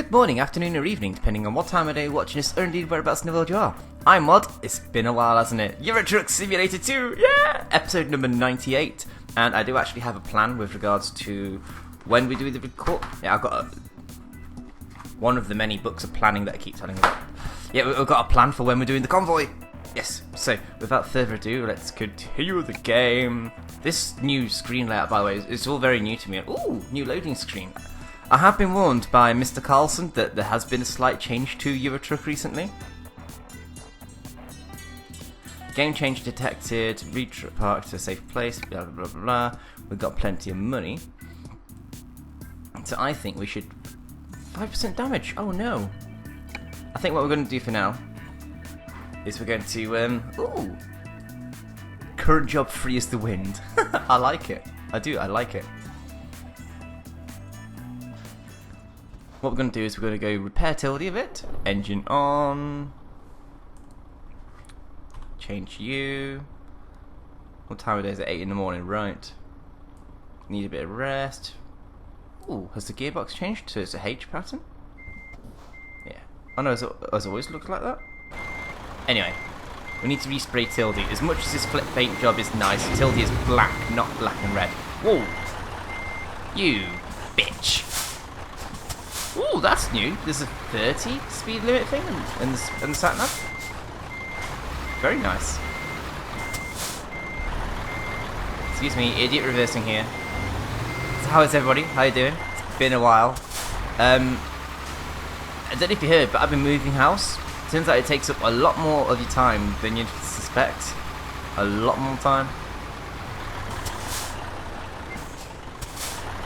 Good morning, afternoon or evening, depending on what time of day you're watching this or indeed whereabouts in the world you are. I'm MoD, it's been a while hasn't it? Euro Truck Simulator 2, yeah! Episode number 98, and I do actually have a plan with regards to when we do the record. Yeah, I've got one of the many books of planning that I keep telling you about. Yeah, we've got a plan for when we're doing the convoy. Yes, so without further ado, let's continue the game. This new screen layout, by the way, is all very new to me. Ooh, new loading screen. I have been warned by Mr. Carlson that there has been a slight change to Euro Truck recently. Game change detected, retruck park to a safe place, blah blah blah blah. We've got plenty of money. So I think we should... 5% damage, oh no. I think what we're going to do for now is we're going to, ooh. Current job free as the wind. I like it. I like it. What we're going to do is we're going to go repair tilde a bit. Engine on. Change U. What time it is? At 8 in the morning, right. Need a bit of rest. Ooh, has the gearbox changed to it's a H pattern? Yeah. Oh no, has it always looked like that? Anyway, we need to respray tilde. As much as this flip paint job is nice, tilde is black, not black and red. Whoa! You bitch! Ooh, that's new. There's a 30 speed limit thing and the sat nav. Very nice. Excuse me, idiot reversing here. So how is everybody? How you doing? It's been a while. I don't know if you heard, but I've been moving house. Turns out it takes up a lot more of your time than you'd suspect. A lot more time.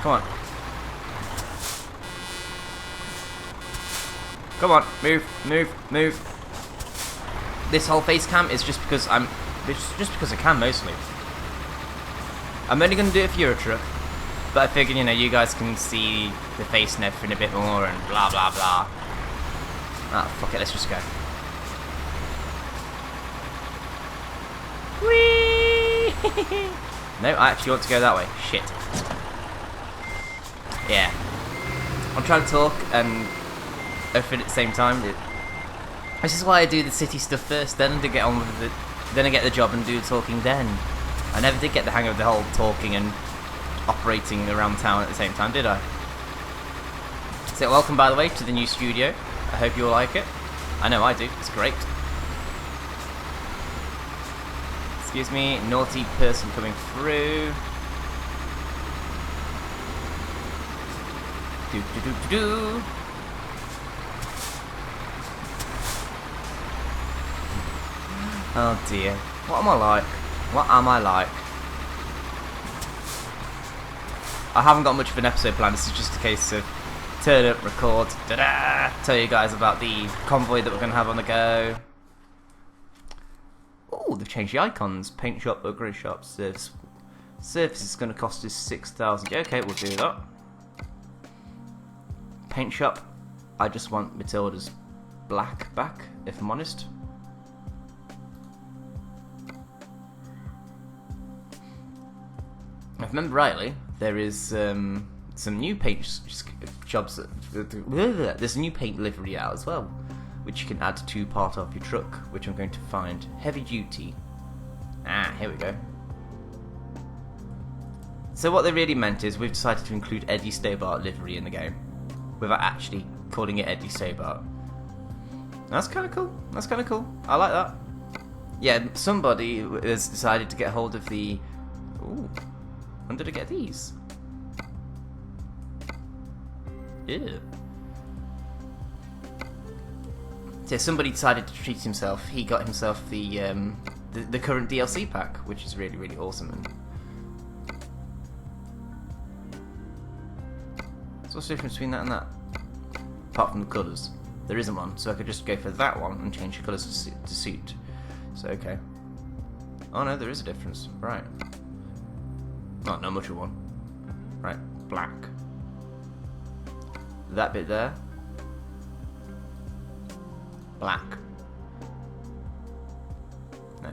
Come on. Come on, move. This whole face cam is just because just because I can mostly. I'm only gonna do it for Euro Truck, but I figured, you know, you guys can see the face and everything a bit more and blah blah blah. Ah, fuck it, let's just go. Whee! No, I actually want to go that way. Shit. Yeah. I'm trying to talk and everything at the same time. This is why I do the city stuff first, then to get on with it. Then I get the job and do the talking then. I never did get the hang of the whole talking and operating around town at the same time, did I? So welcome, by the way, to the new studio. I hope you all like it. I know I do. It's great. Excuse me, naughty person coming through. Do. Oh dear. What am I like? What am I like? I haven't got much of an episode planned. This is just a case of turn up, record, tell you guys about the convoy that we're going to have on the go. Oh, they've changed the icons. Paint shop, upgrade shop, service. Service is going to cost us 6,000. Okay, we'll do that. Paint shop. I just want Matilda's black back, if I'm honest. If I remember rightly, there is some new paint jobs. There's a new paint livery out as well, which you can add to part of your truck, which I'm going to find. Heavy duty. Ah, here we go. So what they really meant is we've decided to include Eddie Stobart livery in the game, without actually calling it Eddie Stobart. That's kind of cool. That's kind of cool. I like that. Yeah, somebody has decided to get hold of the... Ooh. When did I get these? Ew. So somebody decided to treat himself. He got himself the current DLC pack, which is really, really awesome. So what's the difference between that and that? Apart from the colours. There isn't one, so I could just go for that one and change the colours to suit. So, okay. Oh no, there is a difference. Right. Not much of one. Right, black. That bit there. Black. No.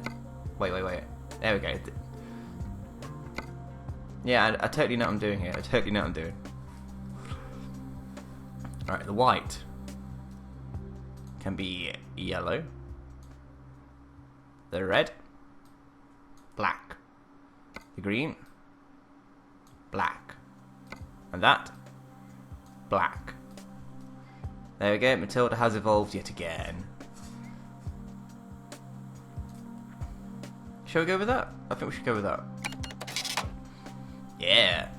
Wait. There we go. Yeah, I totally know what I'm doing here. I totally know what I'm doing. Alright, the white can be yellow. The red, black. The green, black. And that, black. There we go, Matilda has evolved yet again. Shall we go with that? I think we should go with that. Yeah.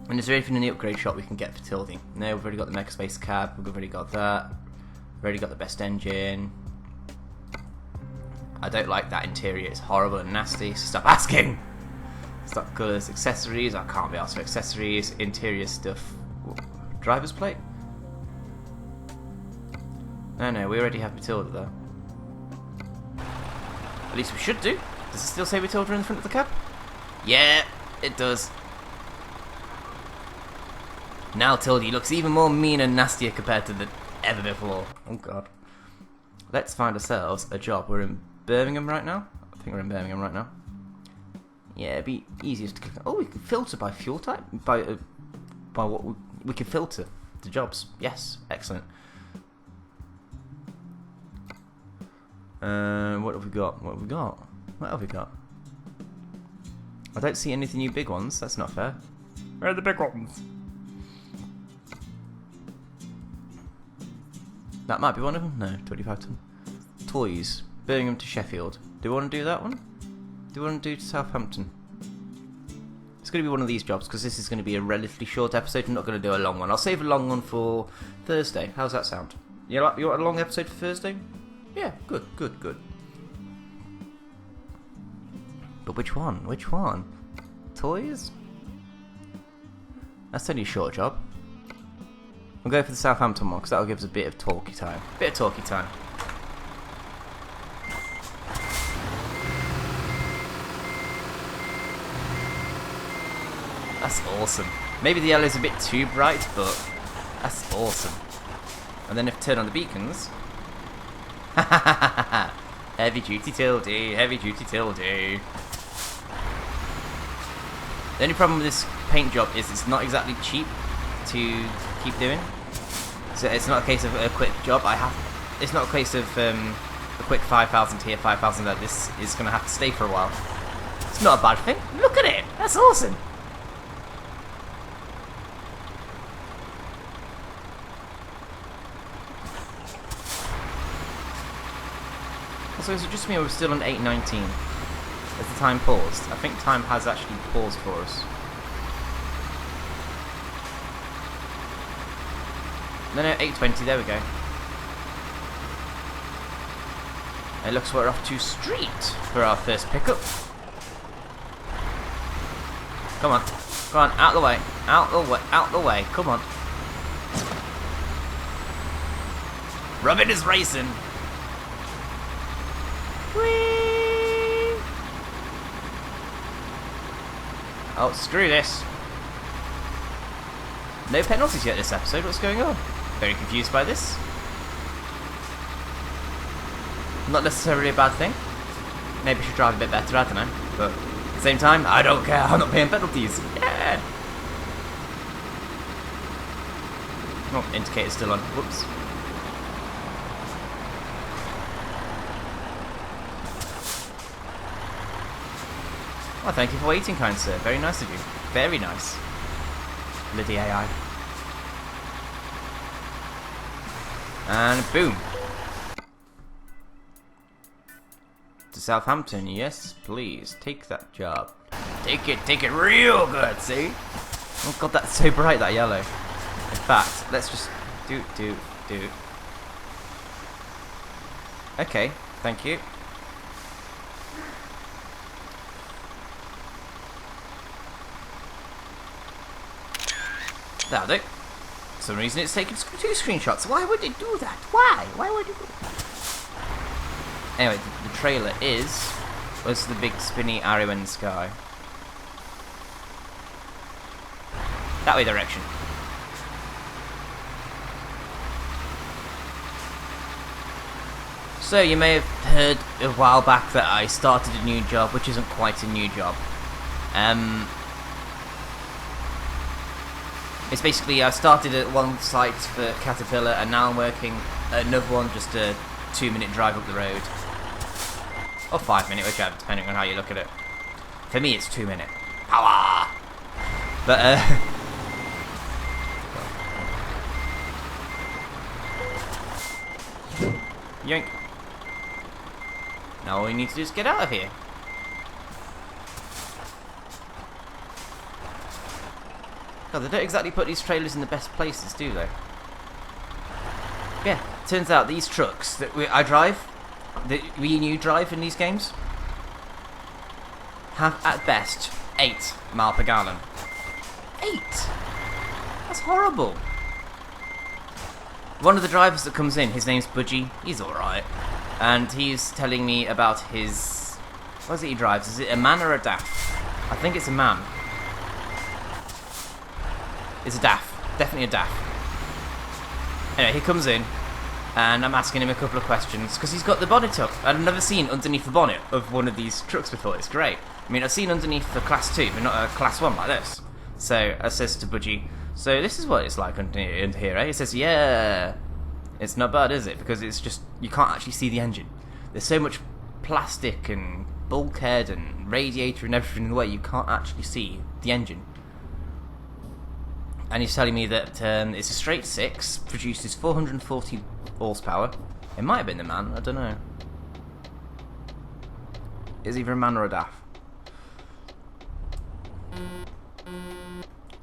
And is there anything in the upgrade shop we can get for Tildy? No, we've already got the Mega Space Cab, we've already got that. We've already got the best engine. I don't like that interior, it's horrible and nasty, so stop asking! Stock colours, accessories, I can't be asked for accessories, interior stuff. Driver's plate? No, we already have Matilda though. At least we should do. Does it still say Matilda in the front of the cab? Yeah, it does. Now Tildy looks even more mean and nastier compared to the ever before. Oh god. Let's find ourselves a job. We're in Birmingham right now. I think we're in Birmingham right now. Yeah, it'd be easiest to click. Oh, we can filter by fuel type. By what we can filter the jobs. Yes, excellent. What have we got? What have we got? What have we got? I don't see anything new big ones. That's not fair. Where are the big ones? That might be one of them. No, 25 ton. Toys. Birmingham to Sheffield. Do we want to do that one? Do we want to do to Southampton? It's going to be one of these jobs because this is going to be a relatively short episode. I'm not going to do a long one. I'll save a long one for Thursday. How's that sound? You want a long episode for Thursday? Yeah, good. But which one? Which one? Toys? That's only a short job. We'll go for the Southampton one because that'll give us a bit of talky time. That's awesome. Maybe the yellow's a bit too bright, but that's awesome. And then if I turn on the beacons... Heavy duty Tildy, heavy duty Tildy. The only problem with this paint job is it's not exactly cheap to keep doing. So it's not a case of a quick job. It's not a case of a quick 5,000 here, 5,000 there. This is going to have to stay for a while. It's not a bad thing. Look at it. That's awesome. So is it just me or we're still on 8:19? Has the time paused? I think time has actually paused for us. No, 8:20, there we go. It looks we're off to Street for our first pickup. Come on, out the way, out the way, come on. Robin is racing. Whee! Oh, screw this. No penalties yet this episode, what's going on? Very confused by this. Not necessarily a bad thing. Maybe I should drive a bit better, I don't know. But at the same time, I don't care, I'm not paying penalties. Yeah! Oh, indicator's still on. Whoops. Well, thank you for waiting, kind sir. Very nice of you. Very nice. Bloody AI. And boom. To Southampton, yes, please. Take that job. Take it real good, see? Oh god, that's so bright, that yellow. In fact, let's just do. Okay, thank you. That'll do. For some reason it's taken 2 screenshots. Why would it do that? Why? Why would it do that? Anyway, the trailer was the big spinny arrow in the sky. That way direction. So you may have heard a while back that I started a new job, which isn't It's basically, I started at one site for Caterpillar and now I'm working at another one, just a 2-minute drive up the road. Or 5-minute, whichever, depending on how you look at it. For me, it's 2-minute. Power! But, yoink. Now all we need to do is get out of here. God, they don't exactly put these trailers in the best places, do they? Yeah, turns out these trucks that I drive, that me and you drive in these games, have at best 8 miles per gallon. 8? That's horrible. One of the drivers that comes in, his name's Budgie, he's alright. And he's telling me about his... what is it he drives? Is it a man or a DAF? I think it's a man. It's a DAF. Definitely a DAF. Anyway, he comes in, and I'm asking him a couple of questions, because he's got the bonnet up. I've never seen underneath the bonnet of one of these trucks before. It's great. I mean, I've seen underneath the Class 2, but not a Class 1 like this. So, I says to Budgie, so this is what it's like under here, eh? He says, yeah. It's not bad, is it? Because it's just, you can't actually see the engine. There's so much plastic and bulkhead and radiator and everything in the way, you can't actually see the engine. And he's telling me that it's a straight 6, produces 440 horsepower. It might have been the man, I don't know. Is either a man or a DAF.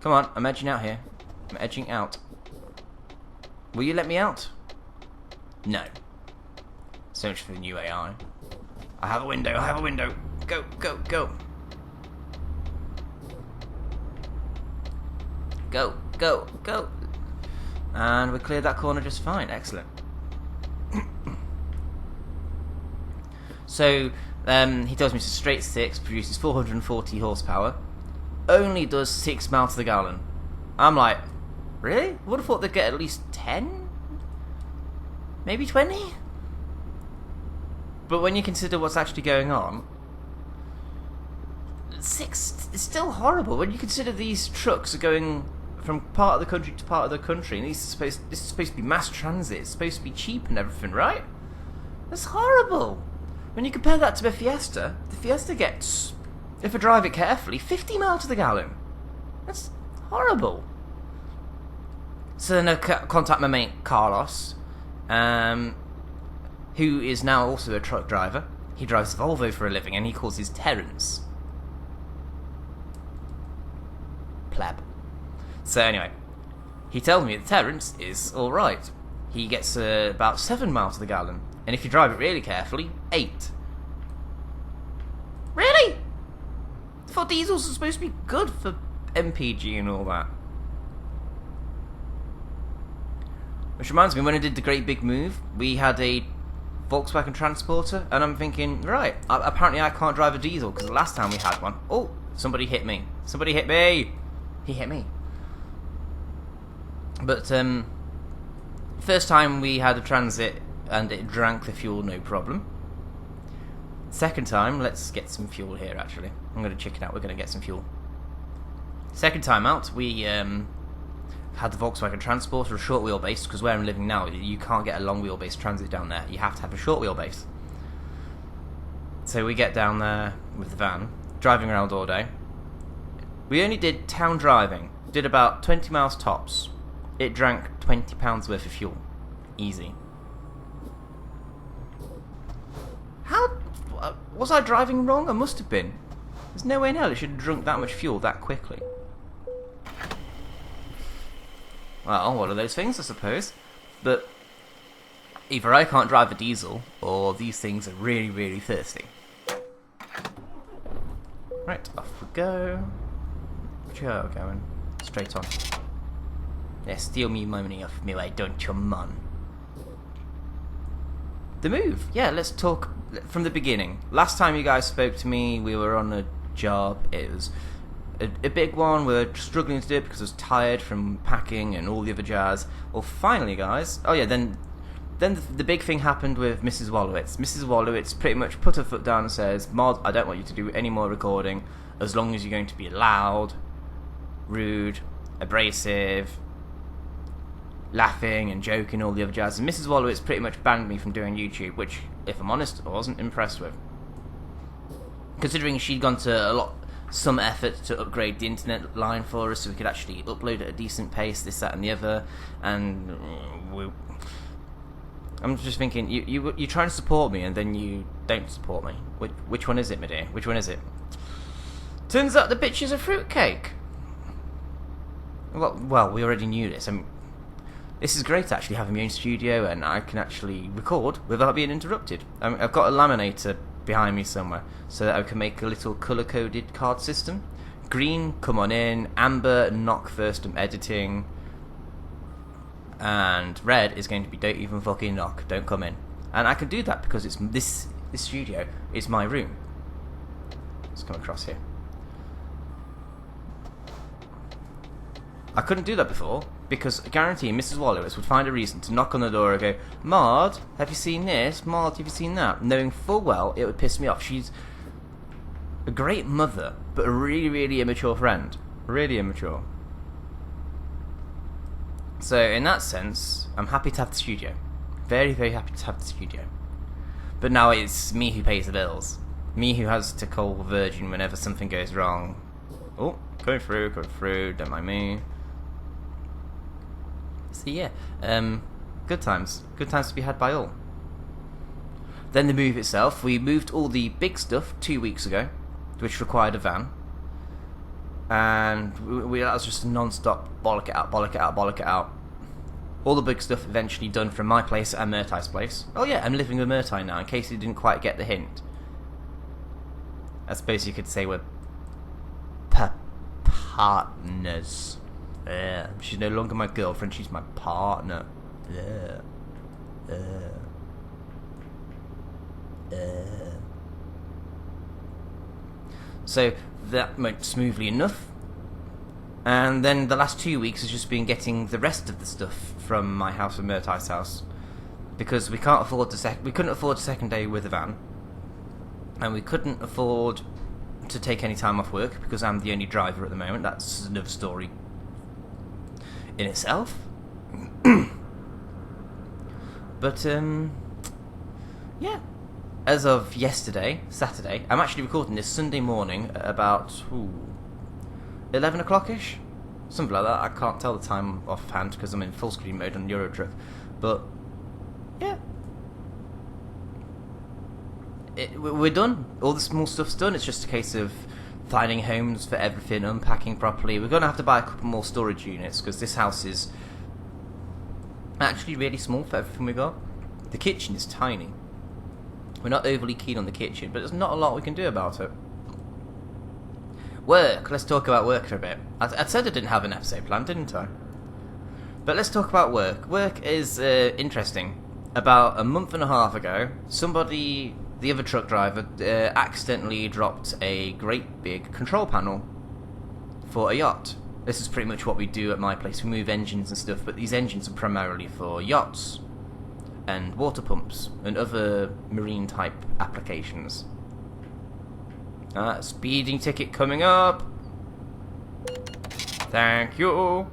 Come on, I'm edging out here. I'm edging out. Will you let me out? No. So much for the new AI. I have a window, I have a window. Go, go, go. Go, go, go. And we cleared that corner just fine. Excellent. So, he tells me it's a straight 6, produces 440 horsepower, only does 6 miles to the gallon. I'm like, really? I would have thought they'd get at least 10? Maybe 20? But when you consider what's actually going on, 6 is still horrible. When you consider these trucks are going from part of the country to part of the country, and this is supposed to be mass transit, it's supposed to be cheap and everything, right? That's horrible. When you compare that to the Fiesta gets, if I drive it carefully, 50 miles to the gallon. That's horrible. So then I contact my mate Carlos, who is now also a truck driver. He drives Volvo for a living, and he calls his Terrence. Pleb. So anyway, he tells me that Terrence is alright. He gets about 7 miles to the gallon, and if you drive it really carefully, 8. Really? I thought diesels are supposed to be good for MPG and all that. Which reminds me, when I did the great big move, we had a Volkswagen Transporter, and I'm thinking, right, apparently I can't drive a diesel, because the last time we had one, oh, somebody hit me. Somebody hit me! He hit me. But, first time we had a Transit, and it drank the fuel, no problem. Second time, let's get some fuel here, actually. I'm going to chicken out, we're going to get some fuel. Second time out, we, had the Volkswagen Transporter, a short wheelbase, because where I'm living now, you can't get a long wheelbase Transit down there. You have to have a short wheelbase. So we get down there with the van, driving around all day. We only did town driving, did about 20 miles tops. It drank £20 worth of fuel. Easy. How... was I driving wrong? I must have been. There's no way in hell it should have drunk that much fuel that quickly. Well, one of those things, I suppose. But either I can't drive a diesel, or these things are really, really thirsty. Right, off we go. Which way are we going? Straight on. Yeah, steal me my money off me, way, don't you, man? The move. Yeah, let's talk from the beginning. Last time you guys spoke to me, we were on a job. It was a big one. We were struggling to do it because I was tired from packing and all the other jazz. Well, finally, guys. Oh yeah, then the big thing happened with Mrs. Wallowitz. Mrs. Wallowitz pretty much put her foot down and says, "Mod, I don't want you to do any more recording as long as you're going to be loud, rude, abrasive, laughing and joking, all the other jazz. And Mrs. Wallowitz pretty much banned me from doing YouTube, which, if I'm honest, I wasn't impressed with. Considering she'd gone to some effort to upgrade the internet line for us so we could actually upload at a decent pace, this, that and the other, and I'm just thinking, you're trying to support me and then you don't support me. Which one is it, my dear? Which one is it? Turns out the bitch is a fruitcake. Well, we already knew this. This is great, actually, having my own studio and I can actually record without being interrupted. I've got a laminator behind me somewhere so that I can make a little colour-coded card system. Green, come on in. Amber, knock first, I'm editing. And red is going to be don't even fucking knock, don't come in. And I can do that because it's this studio is my room. Let's come across here. I couldn't do that before because I guarantee Mrs. Wallowitz would find a reason to knock on the door and go, Maud, have you seen this? Maud, have you seen that? Knowing full well it would piss me off. She's a great mother, but a really, really immature friend. Really immature. So in that sense, I'm happy to have the studio. Very, very happy to have the studio. But now it's me who pays the bills. Me who has to call Virgin whenever something goes wrong. Oh, going through, don't mind me. So yeah, good times to be had by all. Then the move itself, we moved all the big stuff 2 weeks ago, which required a van. And that was just non-stop bollock it out. All the big stuff eventually done from my place and Murtai's place. Oh yeah, I'm living with Murtai now, in case you didn't quite get the hint. I suppose you could say we're partners. Yeah, she's no longer my girlfriend, she's my partner. Yeah. So that went smoothly enough. And then the last 2 weeks has just been getting the rest of the stuff from my house and Murtai's house, because we couldn't afford a second day with a van, and we couldn't afford to take any time off work because I'm the only driver at the moment. That's another story in itself. But yeah, as of yesterday, Saturday, I'm actually recording this Sunday morning at about 11 o'clock-ish, something like that. I can't tell the time offhand because I'm in full screen mode on Euro Truck, but yeah, we're done. All the small stuff's done. It's just a case of finding homes for everything, unpacking properly. We're going to have to buy a couple more storage units because this house is actually really small for everything we got. The kitchen is tiny. We're not overly keen on the kitchen, but there's not a lot we can do about it. Work. Let's talk about work for a bit. I said I didn't have an episode planned, didn't I? But let's talk about work. Work is interesting. About a month and a half ago, somebody, the other truck driver, accidentally dropped a great big control panel for a yacht. This is pretty much what we do at my place. We move engines and stuff, but these engines are primarily for yachts and water pumps and other marine type applications. Speeding ticket coming up. Thank you.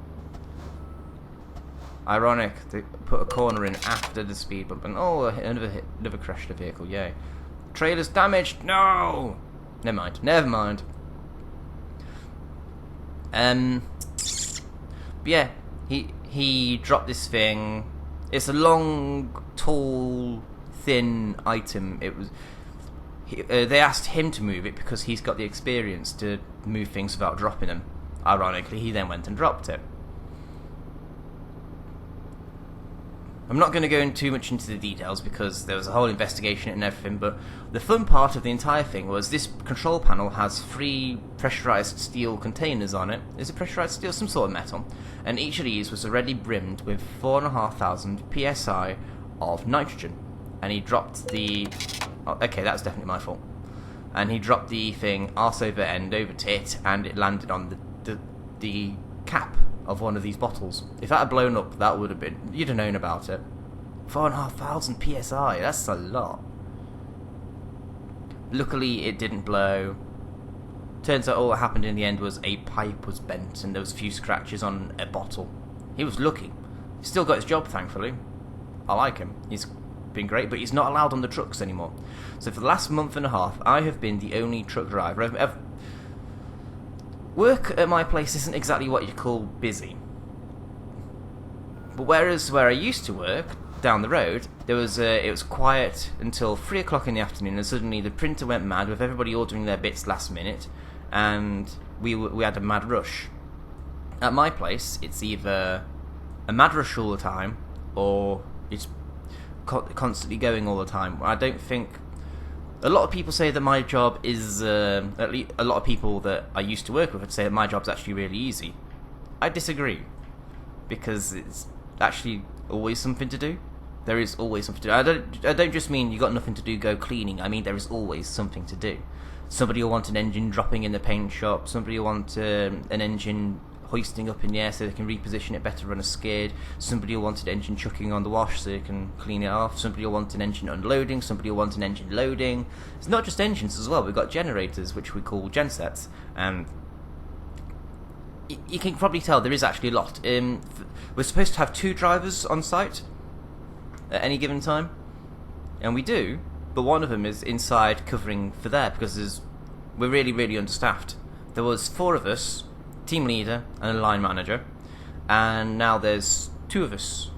Ironic, they put a corner in after the speed bump, and another crashed a vehicle. Yay! Trailer's damaged. No. Never mind. But yeah, he dropped this thing. It's a long, tall, thin item. It was. They asked him to move it because he's got the experience to move things without dropping them. Ironically, he then went and dropped it. I'm not going to go too much into the details because there was a whole investigation and everything, but the fun part of the entire thing was this control panel has 3 pressurized steel containers on it. Is it pressurized steel? Some sort of metal. And each of these was already brimmed with 4,500 psi of nitrogen. And he dropped the... Oh, okay, that's definitely my fault. And he dropped the thing arse over end over tit, and it landed on the cap of one of these bottles. If that had blown up, that would have been... You'd have known about it. 4,500 psi, that's a lot. Luckily, it didn't blow. Turns out all that happened in the end was a pipe was bent and there was a few scratches on a bottle. He was lucky. He still got his job, thankfully. I like him. He's been great, but he's not allowed on the trucks anymore. So for the last month and a half, I have been the only truck driver. Work at my place isn't exactly what you'd call busy. But whereas where I used to work, down the road, it was quiet until 3 o'clock in the afternoon, and suddenly the printer went mad with everybody ordering their bits last minute, and we had a mad rush. At my place, it's either a mad rush all the time, or it's constantly going all the time. I don't think... A lot of people say that my job is... at least a lot of people that I used to work with would say that my job's actually really easy. I disagree, because it's actually always something to do. There is always something to do. I don't just mean you got nothing to do, go cleaning. I mean there is always something to do. Somebody will want an engine dropping in the paint shop. Somebody will want an engine hoisting up in the air so they can reposition it better, run a skid. Somebody will want an engine chucking on the wash so they can clean it off. Somebody will want an engine unloading. Somebody will want an engine loading. It's not just engines as well. We've got generators, which we call gensets, and you can probably tell there is actually a lot. We're supposed to have 2 drivers on site at any given time, and we do, but one of them is inside covering for there because we're really, really understaffed. There was 4 of us, team leader and a line manager, and now there's 2 of us,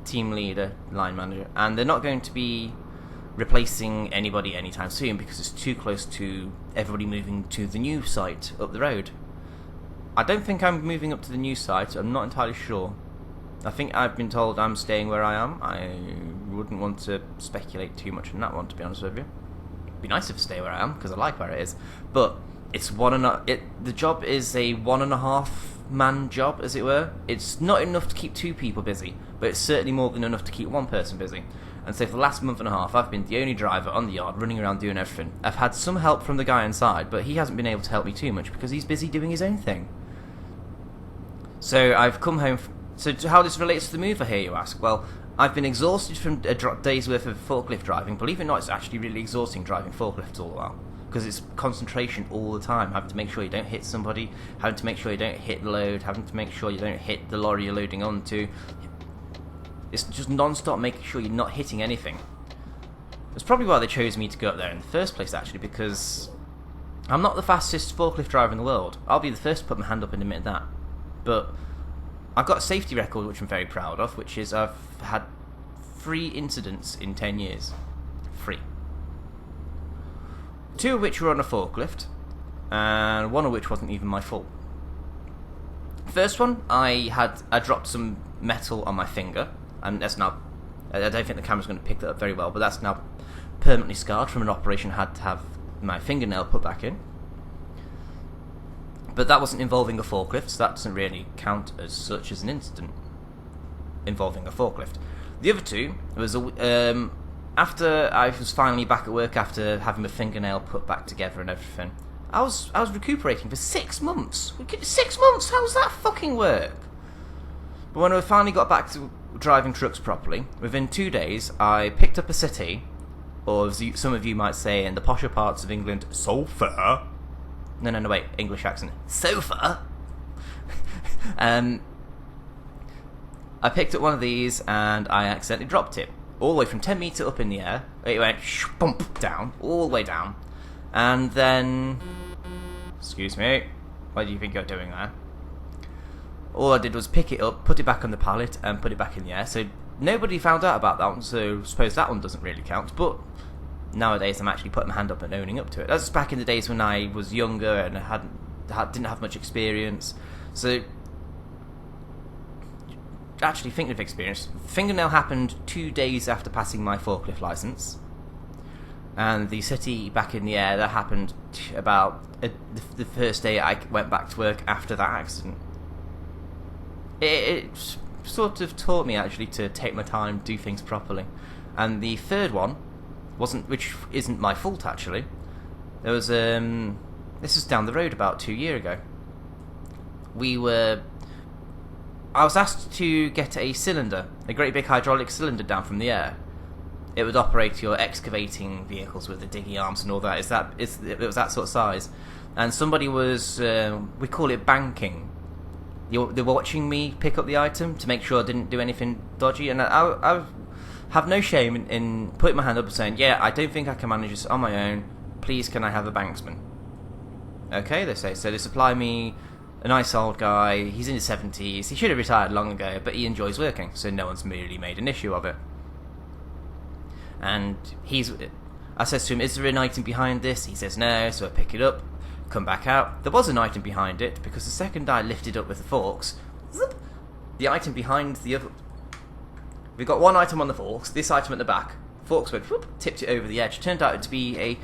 team leader, line manager, and they're not going to be replacing anybody anytime soon because it's too close to everybody moving to the new site up the road. I don't think I'm moving up to the new site. I'm not entirely sure. I think I've been told I'm staying where I am. I wouldn't want to speculate too much on that one, to be honest with you. It'd be nice if I stay where I am, because I like where it is. But it's the job is a 1.5 man job, as it were. It's not enough to keep 2 people busy, but it's certainly more than enough to keep 1 person busy. And so for the last month and a half, I've been the only driver on the yard, running around doing everything. I've had some help from the guy inside, but he hasn't been able to help me too much because he's busy doing his own thing. So I've come home... So how this relates to the move, I hear you ask? Well, I've been exhausted from a day's worth of forklift driving. Believe it or not, it's actually really exhausting driving forklifts all the while, because it's concentration all the time, having to make sure you don't hit somebody, having to make sure you don't hit the load, having to make sure you don't hit the lorry you're loading onto. It's just non-stop making sure you're not hitting anything. That's probably why they chose me to go up there in the first place, actually, because I'm not the fastest forklift driver in the world. I'll be the first to put my hand up and admit that. But I've got a safety record which I'm very proud of, which is I've had 3 incidents in 10 years. 3. 2 of which were on a forklift, and 1 of which wasn't even my fault. First one, I dropped some metal on my finger, and that's now... I don't think the camera's going to pick that up very well, but that's now permanently scarred from an operation I had to have my fingernail put back in. But that wasn't involving a forklift, so that doesn't really count as such as an incident involving a forklift. The other 2 was after I was finally back at work after having my fingernail put back together and everything. I was recuperating for 6 months. 6 months? How does that fucking work? But when I finally got back to driving trucks properly, within 2 days, I picked up a settee, or as some of you might say in the posher parts of England, sofa. No, wait, English accent. Sofa? I picked up one of these and I accidentally dropped it. All the way from 10 metres up in the air. It went bump down, all the way down. And then... Excuse me. What do you think you're doing there? All I did was pick it up, put it back on the pallet, and put it back in the air. So nobody found out about that one, so I suppose that one doesn't really count. But nowadays I'm actually putting my hand up and owning up to it. That's back in the days when I was younger and didn't have much experience. So, actually thinking of experience, fingernail happened 2 days after passing my forklift license. And the settee back in the air, that happened about the first day I went back to work after that accident. It sort of taught me actually to take my time, do things properly. And the third one which isn't my fault actually. There was this was down the road about 2 years ago. I was asked to get a cylinder, a great big hydraulic cylinder down from the air, It would operate your excavating vehicles with the diggy arms and all that. It was that sort of size. And somebody was, we call it banking. They were watching me pick up the item to make sure I didn't do anything dodgy. And I have no shame in putting my hand up and saying, yeah, I don't think I can manage this on my own. Please, can I have a banksman? Okay, they say. So they supply me a nice old guy. He's in his 70s. He should have retired long ago, but he enjoys working. So no one's really made an issue of it. And I says to him, is there an item behind this? He says no, so I pick it up, come back out. There was an item behind it, because the second I lifted up with the forks, the item behind the other... We got one item on the forks, this item at the back. Forks went, whoop, tipped it over the edge. Turned out to be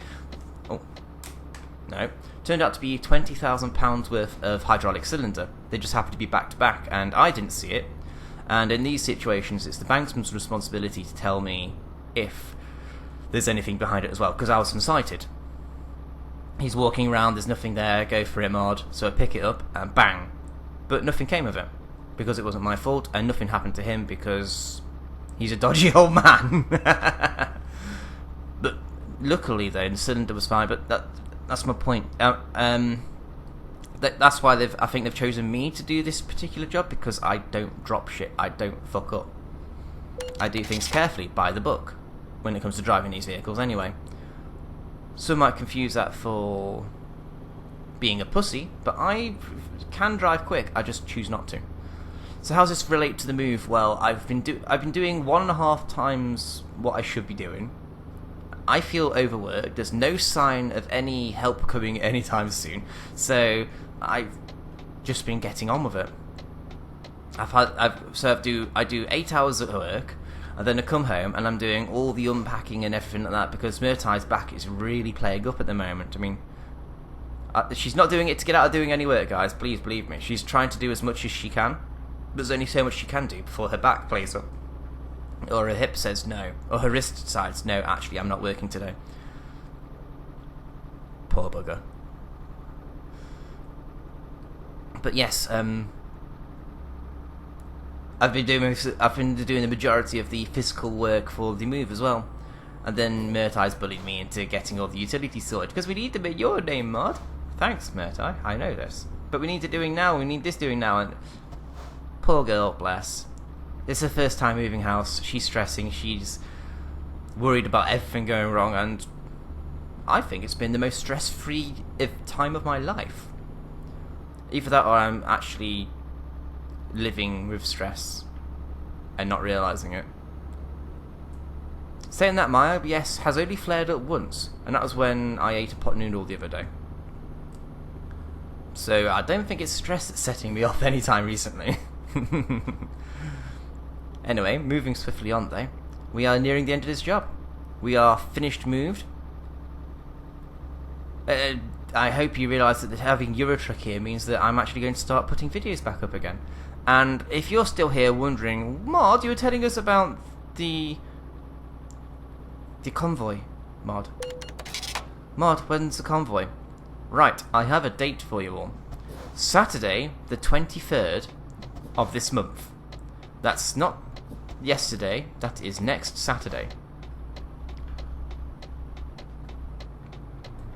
Turned out to be £20,000 worth of hydraulic cylinder. They just happened to be back to back, and I didn't see it. And in these situations, it's the banksman's responsibility to tell me if there's anything behind it as well, because I was unsighted. He's walking around, there's nothing there, go for it, MoD. So I pick it up, and bang. But nothing came of it, because it wasn't my fault, and nothing happened to him, because he's a dodgy old man. But luckily, though, the cylinder was fine, but that's my point. That's why I think they've chosen me to do this particular job, because I don't drop shit, I don't fuck up. I do things carefully, by the book, when it comes to driving these vehicles anyway. Some might confuse that for being a pussy, but I can drive quick, I just choose not to. So how does this relate to the move? Well, I've been doing 1.5 times what I should be doing. I feel overworked, there's no sign of any help coming anytime soon, so I've just been getting on with it. I do 8 hours at work, and then I come home and I'm doing all the unpacking and everything like that, because Murtai's back is really playing up at the moment. I mean, she's not doing it to get out of doing any work, guys, please believe me. She's trying to do as much as she can, but there's only so much she can do before her back plays up. Or her hip says no, or her wrist decides, no, actually, I'm not working today. Poor bugger. But yes, I've been doing the majority of the physical work for the move as well, and then Murtai's bullied me into getting all the utilities sorted, because we need to make your name, MoD. Thanks, Murtai, I know this, but we need this doing now, and poor girl, bless. It's her first time moving house, she's stressing, she's worried about everything going wrong, and I think it's been the most stress-free time of my life. Either that, or I'm actually living with stress and not realising it. Saying that, my IBS has only flared up once, and that was when I ate a pot noodle the other day. So I don't think it's stress that's setting me off anytime recently. Anyway, moving swiftly on though, we are nearing the end of this job. We are finished moved. I hope you realise that having Eurotruck here means that I'm actually going to start putting videos back up again. And if you're still here wondering, MoD, you were telling us about the convoy, MoD. MoD, when's the convoy? Right, I have a date for you all. Saturday, the 23rd of this month. That's not yesterday, that is next Saturday.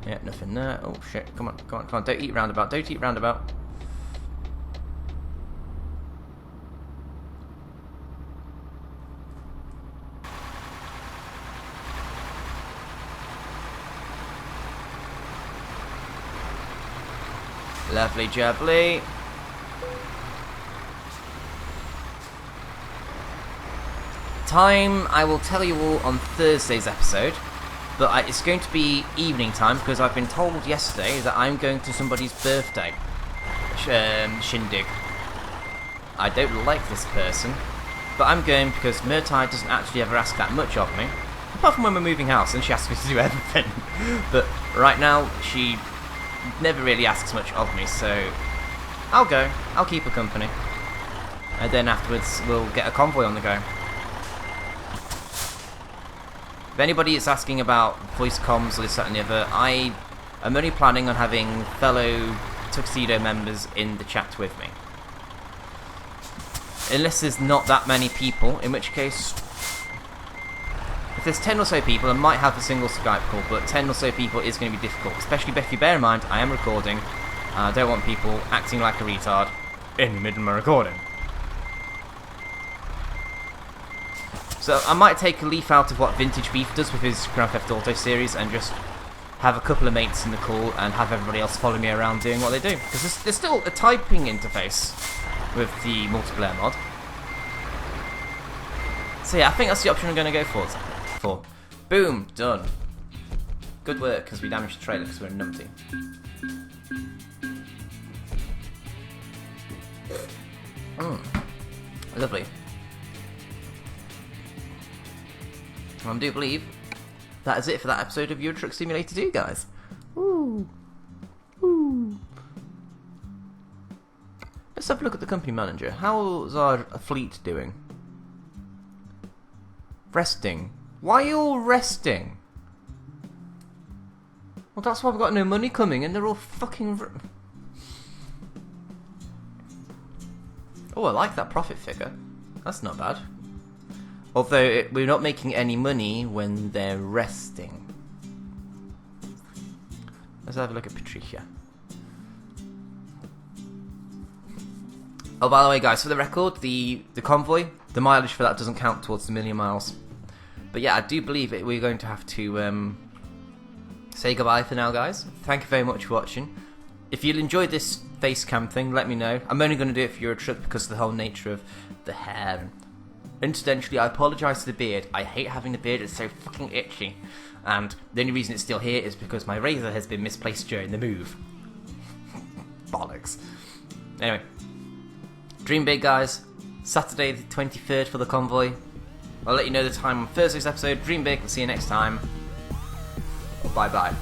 Yeah, nothing there. Oh shit, come on, don't eat roundabout, don't eat roundabout. Lovely jubbly. Time, I will tell you all on Thursday's episode, but it's going to be evening time, because I've been told yesterday that I'm going to somebody's birthday shindig. I don't like this person, but I'm going because Murtai doesn't actually ever ask that much of me, apart from when we're moving house and she asks me to do everything. But right now she never really asks much of me, so I'll go, I'll keep her company, and then afterwards we'll get a convoy on the go. If anybody is asking about voice comms or this, that and the other, I am only planning on having fellow Tuxedo members in the chat with me. Unless there's not that many people, in which case If there's 10 or so people, I might have a single Skype call, but 10 or so people is going to be difficult, especially if you bear in mind I am recording. I don't want people acting like a retard in the middle of my recording. So I might take a leaf out of what Vintage Beef does with his Grand Theft Auto series and just have a couple of mates in the call and have everybody else follow me around doing what they do. Because there's still a typing interface with the multiplayer mod. So yeah, I think that's the option I'm going to go for. Boom, done. Good work, because we damaged the trailer because we're a numpty. Lovely. I do believe that is it for that episode of Euro Truck Simulator 2, guys. Woo. Woo. Let's have a look at the company manager. How's our fleet doing? Resting. Why are you all resting? Well, that's why we've got no money coming and they're all fucking... Oh, I like that profit figure. That's not bad. Although we're not making any money when they're resting. Let's have a look at Patricia. Oh, by the way, guys, for the record, the convoy, the mileage for that doesn't count towards the 1,000,000 miles. But yeah, I do believe we're going to have to say goodbye for now, guys. Thank you very much for watching. If you enjoyed this face cam thing, let me know. I'm only going to do it for Euro Truck because of the whole nature of the hair. Incidentally, I apologise for the beard. I hate having the beard, it's so fucking itchy. And the only reason it's still here is because my razor has been misplaced during the move. Bollocks. Anyway. Dream big, guys. Saturday the 23rd for the convoy. I'll let you know the time on Thursday's episode. Dream big. We'll see you next time. Bye bye.